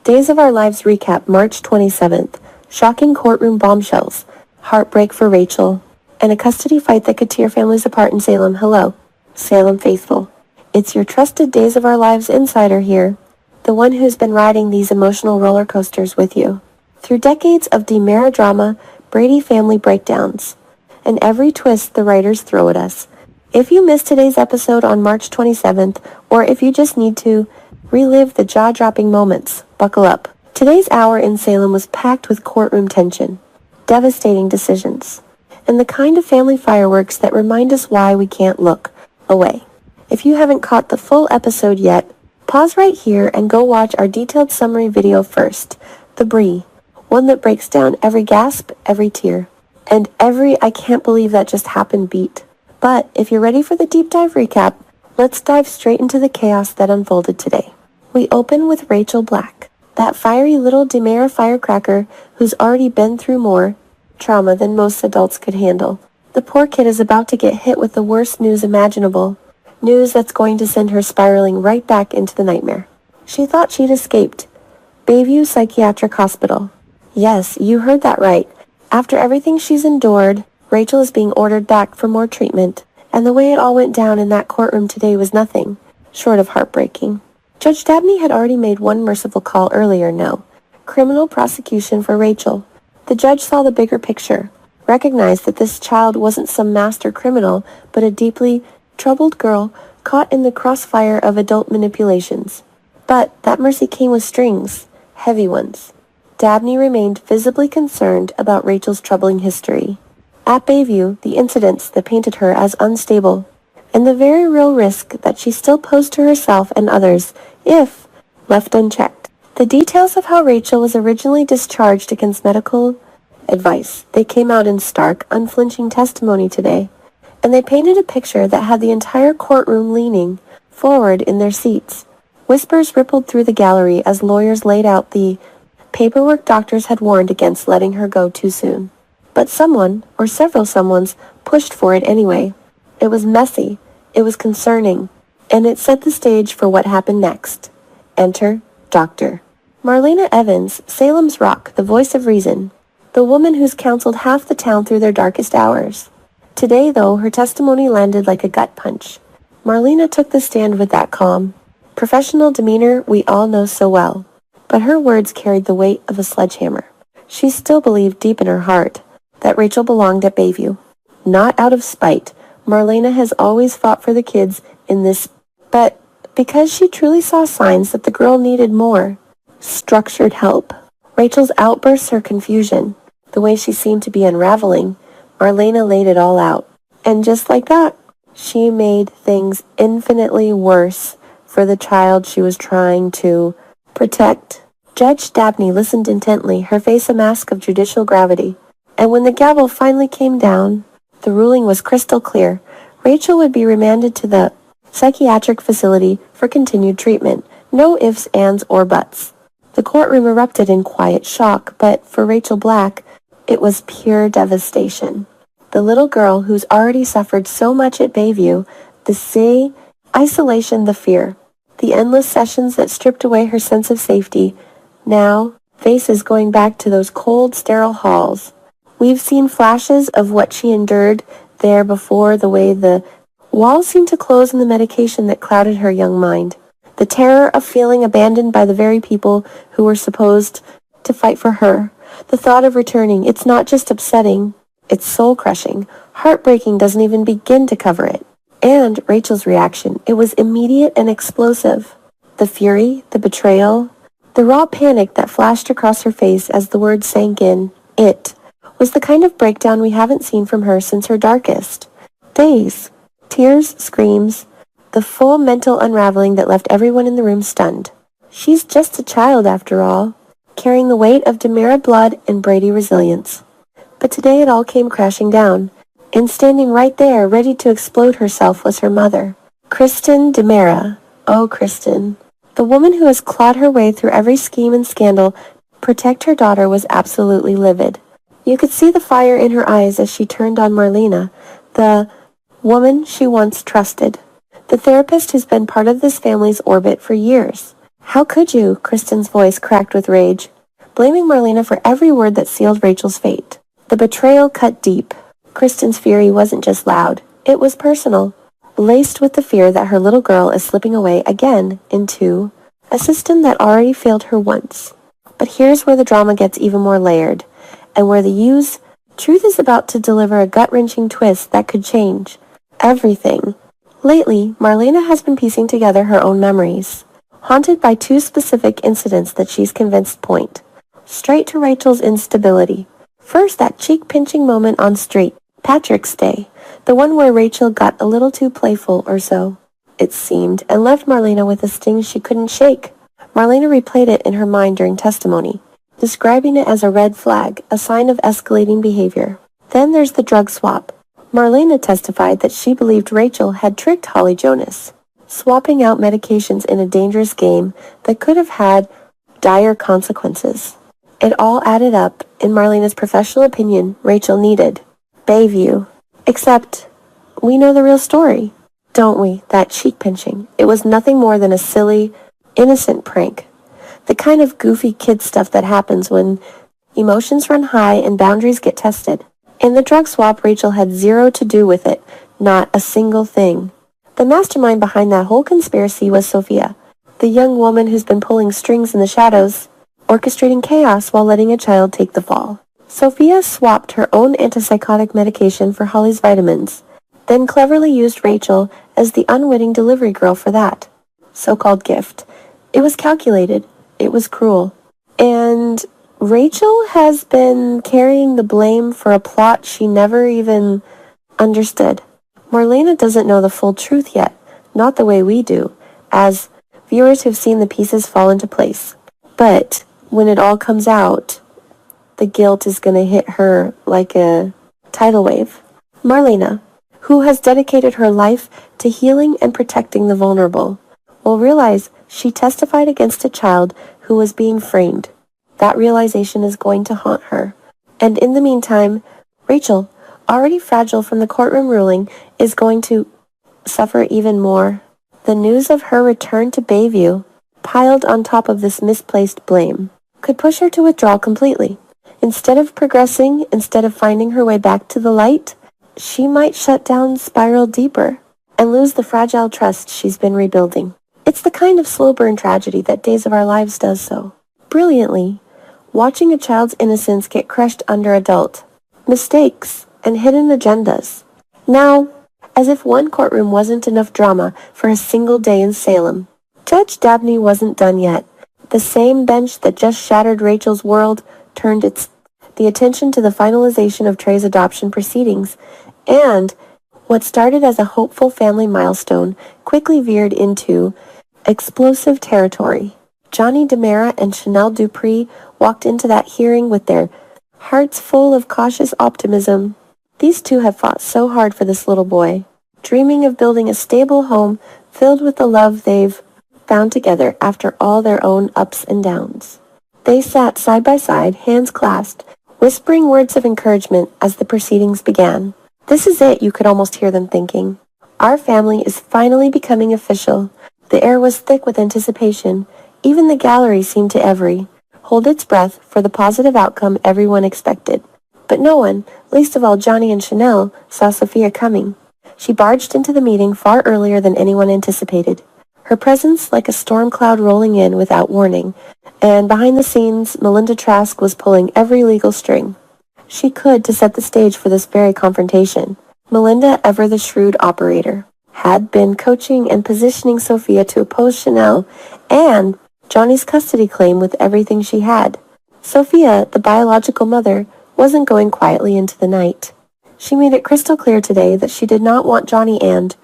Days of Our Lives recap, March 27th. Shocking courtroom bombshells. Heartbreak for Rachel. And a custody fight that could tear families apart in Salem. Hello, Salem faithful. It's your trusted Days of Our Lives insider here. The one who's been riding these emotional roller coasters with you. Through decades of DiMera drama, Brady family breakdowns, and every twist the writers throw at us. If you missed today's episode on March 27th, or if you just need to relive the jaw-dropping moments, buckle up. Today's hour in Salem was packed with courtroom tension, devastating decisions, and the kind of family fireworks that remind us why we can't look away. If you haven't caught the full episode yet, pause right here and go watch our detailed summary video first, The Brie, one that breaks down every gasp, every tear, and every "I can't believe that just happened" beat. But if you're ready for the deep dive recap, let's dive straight into the chaos that unfolded today. We open with Rachel Black, that fiery little DiMera firecracker who's already been through more trauma than most adults could handle. The poor kid is about to get hit with the worst news imaginable, news that's going to send her spiraling right back into the nightmare. She thought she'd escaped. Bayview Psychiatric Hospital. Yes, you heard that right. After everything she's endured, Rachel is being ordered back for more treatment, and the way it all went down in that courtroom today was nothing short of heartbreaking. Judge Dabney had already made one merciful call earlier, no. Criminal prosecution for Rachel. The judge saw the bigger picture, recognized that this child wasn't some master criminal, but a deeply troubled girl caught in the crossfire of adult manipulations. But that mercy came with strings, heavy ones. Dabney remained visibly concerned about Rachel's troubling history. At Bayview, the incidents that painted her as unstable, and the very real risk that she still posed to herself and others if left unchecked. The details of how Rachel was originally discharged against medical advice, they came out in stark, unflinching testimony today, and they painted a picture that had the entire courtroom leaning forward in their seats. Whispers rippled through the gallery as lawyers laid out the paperwork doctors had warned against letting her go too soon. But someone, or several someones, pushed for it anyway. It was messy, it was concerning, and it set the stage for what happened next. Enter Dr. Marlena Evans, Salem's Rock, the voice of reason, the woman who's counseled half the town through their darkest hours. Today, though, her testimony landed like a gut punch. Marlena took the stand with that calm, professional demeanor we all know so well. But her words carried the weight of a sledgehammer. She still believed deep in her heart that Rachel belonged at Bayview. Not out of spite. Marlena has always fought for the kids in this, but because she truly saw signs that the girl needed more structured help. Rachel's outbursts, her confusion, the way she seemed to be unraveling, Marlena laid it all out. And just like that, she made things infinitely worse for the child she was trying to protect. Judge Dabney listened intently, her face a mask of judicial gravity. And when the gavel finally came down, the ruling was crystal clear. Rachel would be remanded to the psychiatric facility for continued treatment. No ifs, ands, or buts. The courtroom erupted in quiet shock, but for Rachel Black, it was pure devastation. The little girl who's already suffered so much at Bayview, the isolation, the fear, the endless sessions that stripped away her sense of safety, now faces going back to those cold, sterile halls. We've seen flashes of what she endured there before, the way the walls seemed to close and the medication that clouded her young mind. The terror of feeling abandoned by the very people who were supposed to fight for her. The thought of returning, it's not just upsetting, it's soul-crushing. Heartbreaking doesn't even begin to cover it. And Rachel's reaction, it was immediate and explosive. The fury, the betrayal, the raw panic that flashed across her face as the words sank in, it was the kind of breakdown we haven't seen from her since her darkest days. Tears, screams, the full mental unraveling that left everyone in the room stunned. She's just a child after all, carrying the weight of DiMera blood and Brady resilience. But today it all came crashing down, and standing right there, ready to explode herself, was her mother, Kristen DiMera. Oh, Kristen. The woman who has clawed her way through every scheme and scandal to protect her daughter was absolutely livid. You could see the fire in her eyes as she turned on Marlena, the woman she once trusted, the therapist who's been part of this family's orbit for years. How could you? Kristen's voice cracked with rage, blaming Marlena for every word that sealed Rachel's fate. The betrayal cut deep. Kristen's fury wasn't just loud. It was personal, laced with the fear that her little girl is slipping away again into a system that already failed her once. But here's where the drama gets even more layered, and where the truth is about to deliver a gut-wrenching twist that could change everything. Lately, Marlena has been piecing together her own memories, haunted by two specific incidents that she's convinced point straight to Rachel's instability. First, that cheek-pinching moment on St. Patrick's Day, the one where Rachel got a little too playful or so, it seemed, and left Marlena with a sting she couldn't shake. Marlena replayed it in her mind during testimony, describing it as a red flag, a sign of escalating behavior. Then there's the drug swap. Marlena testified that she believed Rachel had tricked Holly Jonas, swapping out medications in a dangerous game that could have had dire consequences. It all added up. In Marlena's professional opinion, Rachel needed Bayview. Except, we know the real story, don't we? That cheek pinching. It was nothing more than a silly, innocent prank. The kind of goofy kid stuff that happens when emotions run high and boundaries get tested. In the drug swap, Rachel had zero to do with it, not a single thing. The mastermind behind that whole conspiracy was Sophia, the young woman who's been pulling strings in the shadows, orchestrating chaos while letting a child take the fall. Sophia swapped her own antipsychotic medication for Holly's vitamins, then cleverly used Rachel as the unwitting delivery girl for that so-called gift. It was calculated. It was cruel. And Rachel has been carrying the blame for a plot she never even understood. Marlena doesn't know the full truth yet, not the way we do, as viewers who've seen the pieces fall into place. But when it all comes out, the guilt is going to hit her like a tidal wave. Marlena, who has dedicated her life to healing and protecting the vulnerable, will realize she testified against a child who was being framed. That realization is going to haunt her. And in the meantime, Rachel, already fragile from the courtroom ruling, is going to suffer even more. The news of her return to Bayview, piled on top of this misplaced blame, could push her to withdraw completely. Instead of progressing, instead of finding her way back to the light, she might shut down, spiral deeper, and lose the fragile trust she's been rebuilding. It's the kind of slow burn tragedy that Days of Our Lives does so brilliantly, watching a child's innocence get crushed under adult mistakes and hidden agendas. Now, as if one courtroom wasn't enough drama for a single day in Salem, Judge Dabney wasn't done yet. The same bench that just shattered Rachel's world turned the attention to the finalization of Trey's adoption proceedings, and what started as a hopeful family milestone quickly veered into explosive territory. Johnny DiMera and Chanel Dupree walked into that hearing with their hearts full of cautious optimism. These two have fought so hard for this little boy, dreaming of building a stable home filled with the love they've found together after all their own ups and downs. They sat side by side, hands clasped, whispering words of encouragement as the proceedings began. This is it, you could almost hear them thinking. Our family is finally becoming official. The air was thick with anticipation. Even the gallery seemed to hold its breath for the positive outcome everyone expected. But no one, least of all Johnny and Chanel, saw Sophia coming. She barged into the meeting far earlier than anyone anticipated. Her presence like a storm cloud rolling in without warning, and behind the scenes, Melinda Trask was pulling every legal string she could to set the stage for this very confrontation. Melinda, ever the shrewd operator, had been coaching and positioning Sophia to oppose Chanel and Johnny's custody claim with everything she had. Sophia, the biological mother, wasn't going quietly into the night. She made it crystal clear today that she did not want Johnny and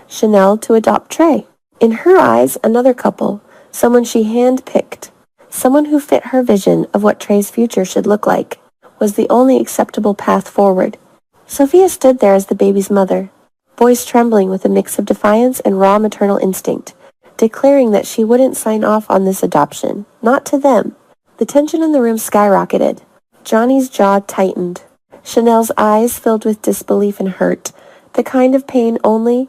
Chanel to adopt Trey. In her eyes, another couple, someone she hand-picked, someone who fit her vision of what Trey's future should look like, was the only acceptable path forward. Sophia stood there as the baby's mother, voice trembling with a mix of defiance and raw maternal instinct, declaring that she wouldn't sign off on this adoption. Not to them. The tension in the room skyrocketed. Johnny's jaw tightened. Chanel's eyes filled with disbelief and hurt, the kind of pain only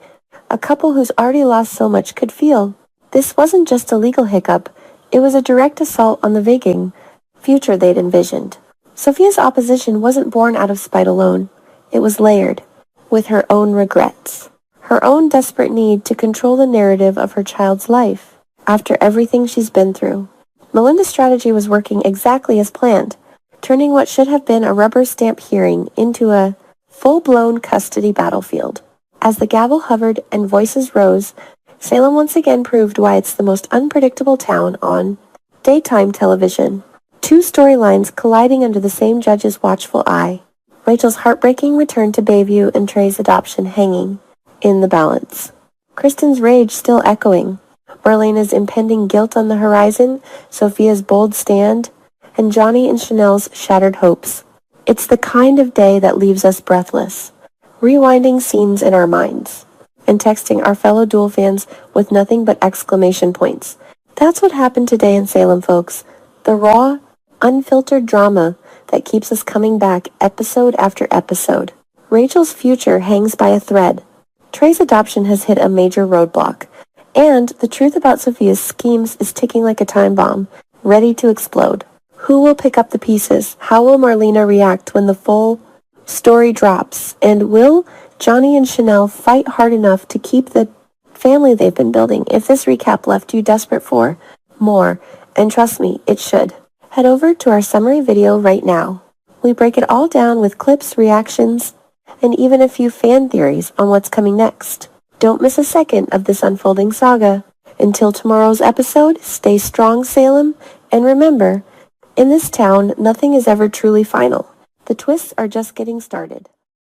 a couple who's already lost so much could feel. This wasn't just a legal hiccup. It was a direct assault on the Viking future they'd envisioned. Sophia's opposition wasn't born out of spite alone. It was layered with her own regrets, her own desperate need to control the narrative of her child's life after everything she's been through. Melinda's strategy was working exactly as planned, turning what should have been a rubber stamp hearing into a full-blown custody battlefield. As the gavel hovered and voices rose, Salem once again proved why it's the most unpredictable town on daytime television. Two storylines colliding under the same judge's watchful eye. Rachel's heartbreaking return to Bayview and Trey's adoption hanging in the balance. Kristen's rage still echoing. Marlena's impending guilt on the horizon, Sophia's bold stand, and Johnny and Chanel's shattered hopes. It's the kind of day that leaves us breathless, rewinding scenes in our minds, and texting our fellow DOOL fans with nothing but exclamation points. That's what happened today in Salem, folks. The raw, unfiltered drama that keeps us coming back episode after episode. Rachel's future hangs by a thread. Trey's adoption has hit a major roadblock. And the truth about Sophia's schemes is ticking like a time bomb, ready to explode. Who will pick up the pieces? How will Marlena react when the full story drops? And will Johnny and Chanel fight hard enough to keep the family they've been building? If this recap left you desperate for more, and trust me, it should, head over to our summary video right now. We break it all down with clips, reactions, and even a few fan theories on what's coming next. Don't miss a second of this unfolding saga. Until tomorrow's episode, stay strong, Salem, and remember, in this town, nothing is ever truly final. The twists are just getting started.